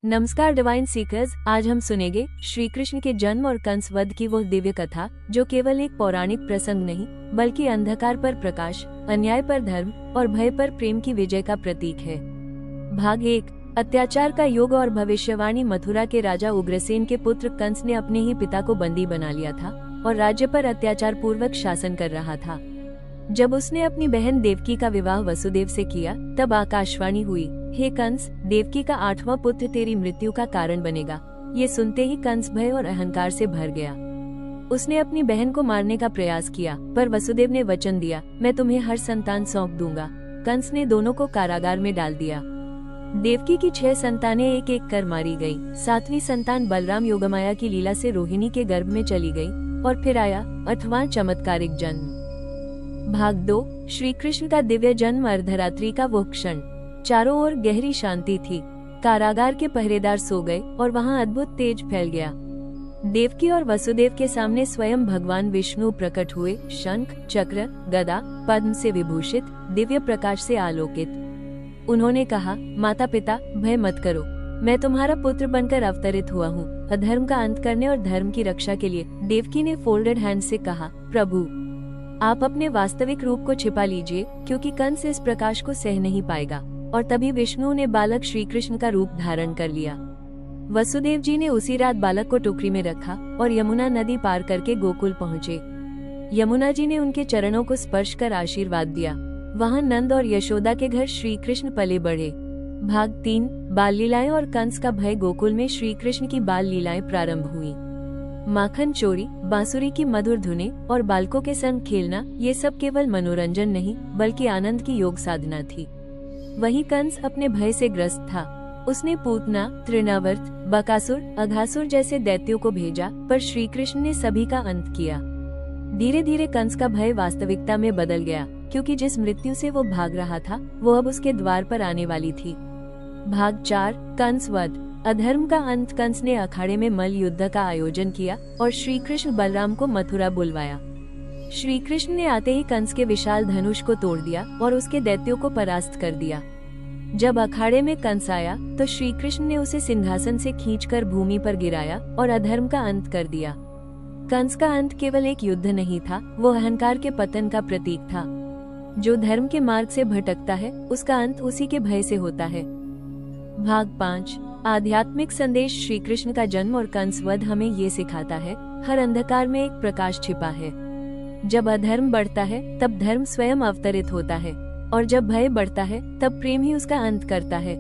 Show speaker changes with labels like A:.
A: नमस्कार divine seekers, आज हम सुनेंगे श्री कृष्ण के जन्म और कंस वध की वो दिव्य कथा जो केवल एक पौराणिक प्रसंग नहीं बल्कि अंधकार पर प्रकाश, अन्याय पर धर्म और भय पर प्रेम की विजय का प्रतीक है। भाग 1। अत्याचार का युग और भविष्यवाणी। मथुरा के राजा उग्रसेन के पुत्र कंस ने अपने ही पिता को बंदी बना लिया था और राज्य पर अत्याचार पूर्वक शासन कर रहा था। जब उसने अपनी बहन देवकी का विवाह वसुदेव से किया तब आकाशवाणी हुई, हे कंस, देवकी का 8वां पुत्र तेरी मृत्यु का कारण बनेगा। ये सुनते ही कंस भय और अहंकार से भर गया। उसने अपनी बहन को मारने का प्रयास किया, पर वसुदेव ने वचन दिया, मैं तुम्हें हर संतान सौंप दूंगा। कंस ने दोनों को कारागार में डाल दिया। देवकी की 6 संतानें एक एक कर मारी गई। 7वीं संतान बलराम योगमाया की लीला से रोहिणी के गर्भ में चली गई और फिर आया 8वां चमत्कारिक जन्म। भाग 2। श्री कृष्ण का दिव्य जन्म। अर्धरात्रि का वो क्षण, चारों ओर गहरी शांति थी। कारागार के पहरेदार सो गए और वहां अद्भुत तेज फैल गया। देवकी और वसुदेव के सामने स्वयं भगवान विष्णु प्रकट हुए, शंख, चक्र, गदा, पद्म से विभूषित, दिव्य प्रकाश से आलोकित। उन्होंने कहा, माता पिता, भय मत करो, मैं तुम्हारा पुत्र बनकर अवतरित हुआ हूँ, अधर्म का अंत करने और धर्म की रक्षा के लिए। देवकी ने फोल्डेड हैंड से कहा, प्रभु, आप अपने वास्तविक रूप को छिपा लीजिए, क्योंकि कंस इस प्रकाश को सह नहीं पाएगा। और तभी विष्णु ने बालक श्री कृष्ण का रूप धारण कर लिया। वसुदेव जी ने उसी रात बालक को टोकरी में रखा और यमुना नदी पार करके गोकुल पहुँचे। यमुना जी ने उनके चरणों को स्पर्श कर आशीर्वाद दिया। वहाँ नंद और यशोदा के घर श्री कृष्ण पले बढ़े। भाग 3। बाल लीलाएं और कंस का भय। गोकुल में श्री कृष्ण की बाल लीलाएं प्रारंभ हुई। माखन चोरी, बांसुरी की मधुर धुनें और बालकों के संग खेलना, ये सब केवल मनोरंजन नहीं बल्कि आनंद की योग साधना थी। वहीं कंस अपने भय से ग्रस्त था। उसने पूतना, तृणावर्त, बकासुर, अघासुर जैसे दैत्यों को भेजा, पर श्री कृष्ण ने सभी का अंत किया। धीरे धीरे कंस का भय वास्तविकता में बदल गया, क्योंकि जिस मृत्यु से वो भाग रहा था वो अब उसके द्वार पर आने वाली थी। भाग 4। कंस वध। अधर्म का अंत। कंस ने अखाड़े में मल्ल युद्ध का आयोजन किया और श्री कृष्ण बलराम को मथुरा बुलवाया। श्री कृष्ण ने आते ही कंस के विशाल धनुष को तोड़ दिया और उसके दैत्यों को परास्त कर दिया। जब अखाड़े में कंस आया तो श्री कृष्ण ने उसे सिंहासन से खींचकर भूमि पर गिराया और अधर्म का अंत कर दिया। कंस का अंत केवल एक युद्ध नहीं था, वो अहंकार के पतन का प्रतीक था। जो धर्म के मार्ग से भटकता है उसका अंत उसी के भय से होता है। भाग 5। आध्यात्मिक संदेश। श्री कृष्ण का जन्म और कंस वध हमें ये सिखाता है, हर अंधकार में एक प्रकाश छिपा है। जब अधर्म बढ़ता है तब धर्म स्वयं अवतरित होता है, और जब भय बढ़ता है तब प्रेम ही उसका अंत करता है।